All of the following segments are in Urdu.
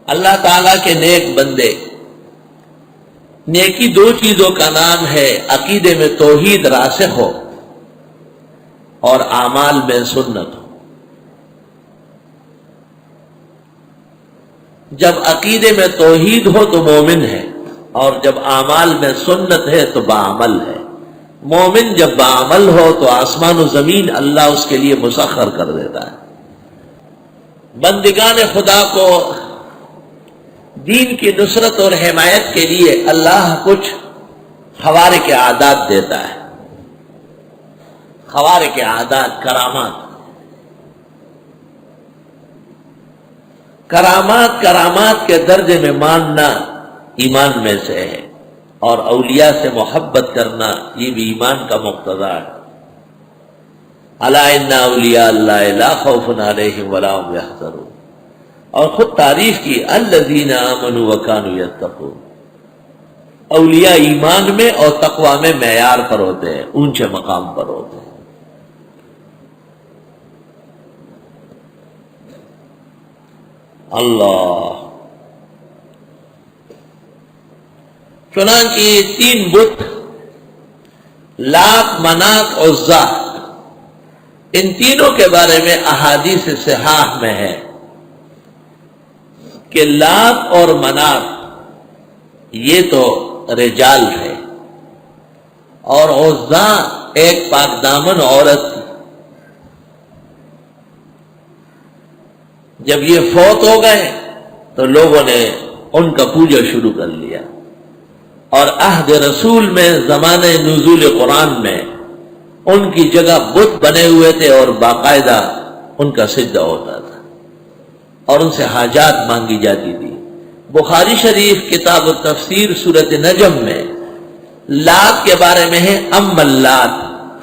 اللہ تعالیٰ کے نیک بندے، نیکی دو چیزوں کا نام ہے، عقیدے میں توحید راسخ ہو اور اعمال میں سنت ہو۔ جب عقیدے میں توحید ہو تو مومن ہے، اور جب اعمال میں سنت ہے تو باعمل ہے۔ مومن جب باعمل ہو تو آسمان و زمین اللہ اس کے لیے مسخر کر دیتا ہے۔ بندگان خدا کو دین کی نصرت اور حمایت کے لیے اللہ کچھ خوارق عادات دیتا ہے، خوارق عادات، کرامات کے درجے میں ماننا ایمان میں سے ہے، اور اولیاء سے محبت کرنا یہ بھی ایمان کا مقتضا ہے۔ الا ان اولیاء اللہ لا خوف علیہم ولا هم یحزنون، اور خود تعریف کی الذین آمنوا وکانوا یتقون۔ اولیاء ایمان میں اور تقوی میں معیار پر ہوتے ہیں، اونچے مقام پر ہوتے ہیں۔ اللہ، چنانچہ یہ تین بت لات، منات، عزا، ان تینوں کے بارے میں احادیث صحاح میں ہے کہ لات اور منات یہ تو رجال ہے، اور عزا ایک پاک دامن عورت تھی۔ جب یہ فوت ہو گئے تو لوگوں نے ان کا پوجا شروع کر لیا، اور عہد رسول میں زمانہ نزول قرآن میں ان کی جگہ بت بنے ہوئے تھے، اور باقاعدہ ان کا سجدہ ہوتا تھا، اور ان سے حاجات مانگی جاتی تھی۔ بخاری شریف کتاب التفسیر سورۃ نجم میں لات کے بارے میں ہے، اما اللات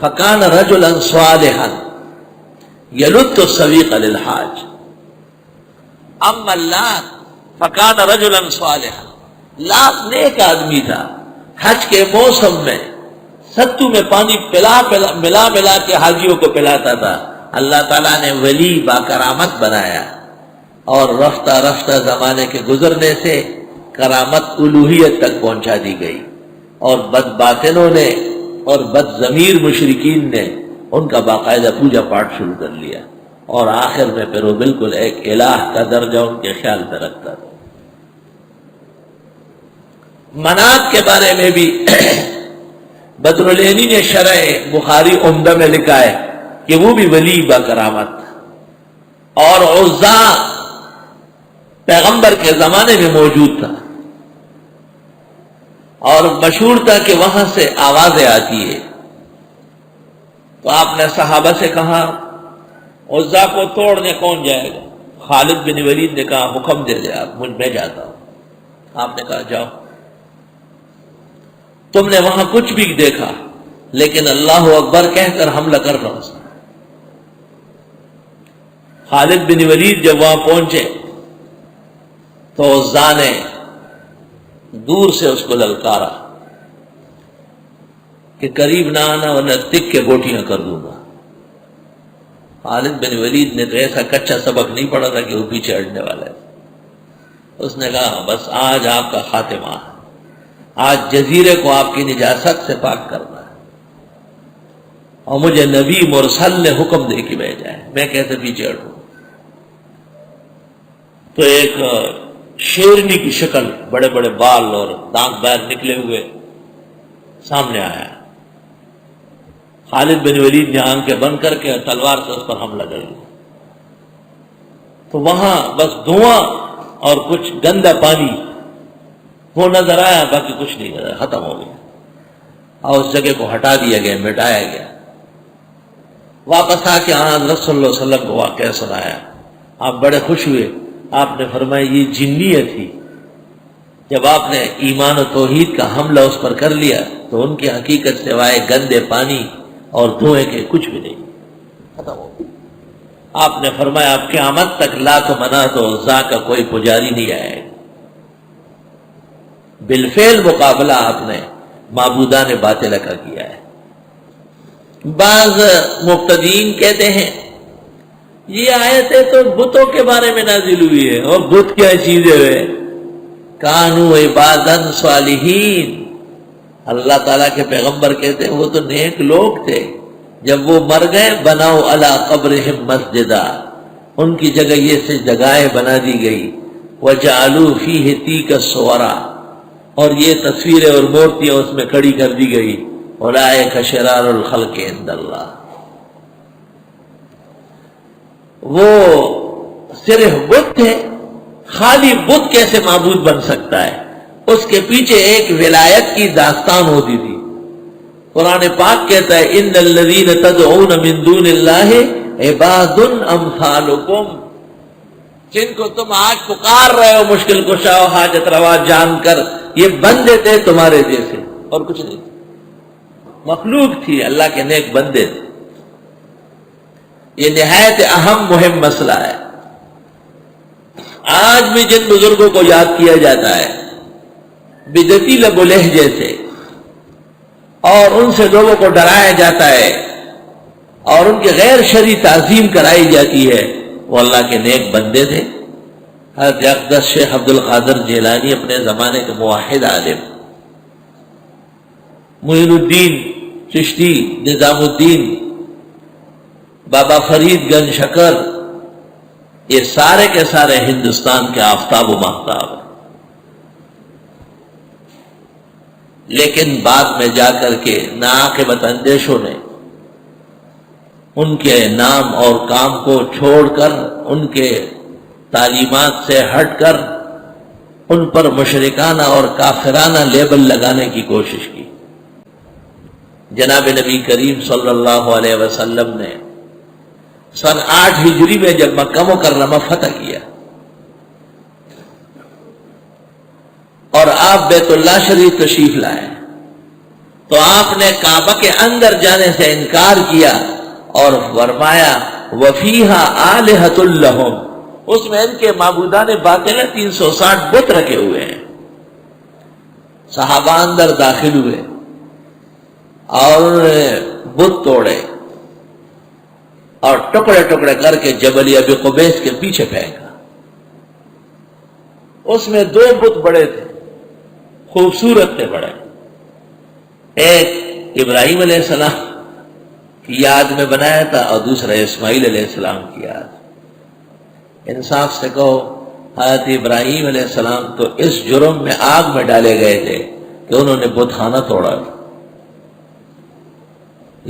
فکان رجلا صالحا یلت السویق للحاج۔ اما اللات فکان رجلا صالحا، لات نیک آدمی تھا، حج کے موسم میں ستو میں پانی ملا کے حاجیوں کو پلاتا تھا۔ اللہ تعالیٰ نے ولی باکرامت بنایا، اور رفتہ رفتہ زمانے کے گزرنے سے کرامت الوہیت تک پہنچا دی گئی، اور بد باطنوں نے اور بد ضمیر مشرکین نے ان کا باقاعدہ پوجا پاٹ شروع کر لیا، اور آخر میں پھر وہ بالکل ایک الہ کا درجہ ان کے خیال میں رکھتا تھا۔ منات کے بارے میں بھی بدرالعینی نے شرح بخاری عمدہ میں لکھا ہے کہ وہ بھی ولی با کرامت، اور عزا پیغمبر کے زمانے میں موجود تھا، اور مشہور تھا کہ وہاں سے آوازیں آتی ہے۔ تو آپ نے صحابہ سے کہا عزا کو توڑنے کون جائے گا؟ خالد بن ولید نے کہا حکم دے دے آپ، میں جاتا ہوں۔ آپ نے کہا جاؤ، تم نے وہاں کچھ بھی دیکھا لیکن اللہ اکبر کہہ کر حملہ کر رہا تھا۔ خالد بن ولید جب وہاں پہنچے تو عزا نے دور سے اس کو للکارا کہ قریب نہ آنا ورنہ تک کے گوٹیاں کر دوں گا۔ خالد بن ولید نے تو ایسا کچا سبق نہیں پڑھا تھا کہ وہ پیچھے ہٹنے والا ہے۔ اس نے کہا بس آج آپ کا خاتمہ ہے، آج جزیرے کو آپ کی نجاست سے پاک کرنا ہے، اور مجھے نبی مرسل نے حکم دے کے بھیجا ہے، میں کیسے پیچھے ہٹوں؟ تو ایک شیرنی کی شکل، بڑے بڑے بال اور دانت باہر نکلے ہوئے سامنے آیا۔ خالد بن ولید نے آنکھیں بند کر کے تلوار سے اس پر حملہ کر لیا۔ تو وہاں بس دھواں اور کچھ گندا پانی وہ نظر آیا، باقی کچھ نہیں نظر، ختم ہو گیا، اور اس جگہ کو ہٹا دیا گیا، مٹایا گیا۔ واپس آ کے حضرت صلی اللہ علیہ وسلم کو واقعہ سنایا، آپ بڑے خوش ہوئے۔ آپ نے فرمایا یہ جنیت تھی، جب آپ نے ایمان و توحید کا حملہ اس پر کر لیا تو ان کی حقیقت سوائے گندے پانی اور دھوئے کے کچھ بھی نہیں، ختم ہو گیا۔ آپ نے فرمایا اب قیامت تک لات و منات و عزا کا کوئی پجاری نہیں آئے گا۔ بالفعل مقابلہ آپ نے معبودان باطلہ کا کیا ہے۔ بعض مبتدئین کہتے ہیں یہ آیتیں تو بتوں کے بارے میں نازل ہوئی ہے، اور بت کیا چیزیں ہیں؟ کانو عبادن صالحین، اللہ تعالیٰ کے پیغمبر کہتے ہیں وہ تو نیک لوگ تھے، جب وہ مر گئے بناؤ علی قبرہم مسجدا، ان کی جگہ یہ سے جگہیں بنا دی گئی، وجعلوا فیہ تیک الصورا، اور یہ تصویریں اور مورتیاں اس میں کھڑی کر دی گئی، اولئک شرار الخلق عند اللہ۔ وہ صرف بت تھے، خالی بت کیسے معبود بن سکتا ہے؟ اس کے پیچھے ایک ولایت کی داستان ہوتی تھی۔ قرآن پاک کہتا ہے ان الذین تدعون من دون اللہ عباد امثالکم، جن کو تم آج پکار رہے ہو مشکل کشا و حاجت روا جان کر، یہ بندے تھے تمہارے جیسے اور کچھ نہیں، مخلوق تھی، اللہ کے نیک بندے تھے۔ یہ نہایت اہم مہم مسئلہ ہے۔ آج بھی جن بزرگوں کو یاد کیا جاتا ہے بدعتی لب و لہجے سے، اور ان سے لوگوں کو ڈرایا جاتا ہے اور ان کی غیر شرعی تعظیم کرائی جاتی ہے، وہ اللہ کے نیک بندے تھے۔ حضرت اقدس شیخ عبد القادر جیلانی اپنے زمانے کے موحد عالم، معین الدین چشتی، نظام الدین، بابا فرید گنج شکر، یہ سارے کے سارے ہندوستان کے آفتاب و ماہتاب ہیں۔ لیکن بعد میں جا کر کے ناعاقبت اندیشوں نے ان کے نام اور کام کو چھوڑ کر، ان کے تعلیمات سے ہٹ کر، ان پر مشرکانہ اور کافرانہ لیبل لگانے کی کوشش کی۔ جناب نبی کریم صلی اللہ علیہ وسلم نے سن 8 ہجری میں جب مکہ مکرمہ فتح کیا اور آپ بیت اللہ شریف تشریف لائے، تو آپ نے کعبہ کے اندر جانے سے انکار کیا اور فرمایا وَفِيهَا آلِهَةٌ لَهُمْ، اس میں ان کے معبودان باطل 360 بت رکھے ہوئے ہیں۔ صحابہ اندر داخل ہوئے اور انہوں نے بت توڑے اور ٹکڑے ٹکڑے کر کے جبل ابی قبیس کے پیچھے پھینکا۔ اس میں 2 بت بڑے تھے، خوبصورت تھے بڑے، ایک ابراہیم علیہ السلام کی یاد میں بنایا تھا اور دوسرا اسماعیل علیہ السلام کی یاد۔ انصاف سے کہو، حضرت ابراہیم علیہ السلام تو اس جرم میں آگ میں ڈالے گئے تھے کہ انہوں نے بت خانہ توڑا تھا،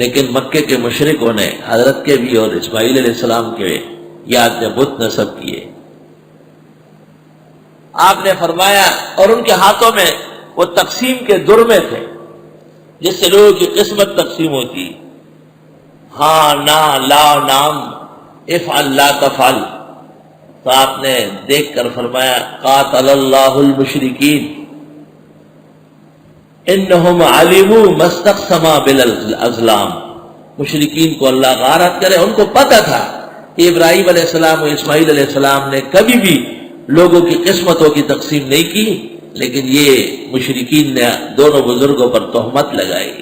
لیکن مکے کے مشرکوں نے حضرت کے بھی اور اسماعیل علیہ السلام کے یاد میں بت نصب کیے۔ آپ نے فرمایا، اور ان کے ہاتھوں میں وہ تقسیم کے درمے تھے جس سے لوگوں کی قسمت تقسیم ہوتی، ہاں نا لا نام، افعل لا تفعل۔ تو آپ نے دیکھ کر فرمایا قاتل اللہ المشرکین انہم علموا ما استقسما بالازلام، مشرکین کو اللہ غارت کرے، ان کو پتہ تھا کہ ابراہیم علیہ السلام اور اسماعیل علیہ السلام نے کبھی بھی لوگوں کی قسمتوں کی تقسیم نہیں کی، لیکن یہ مشرکین نے دونوں بزرگوں پر تہمت لگائی۔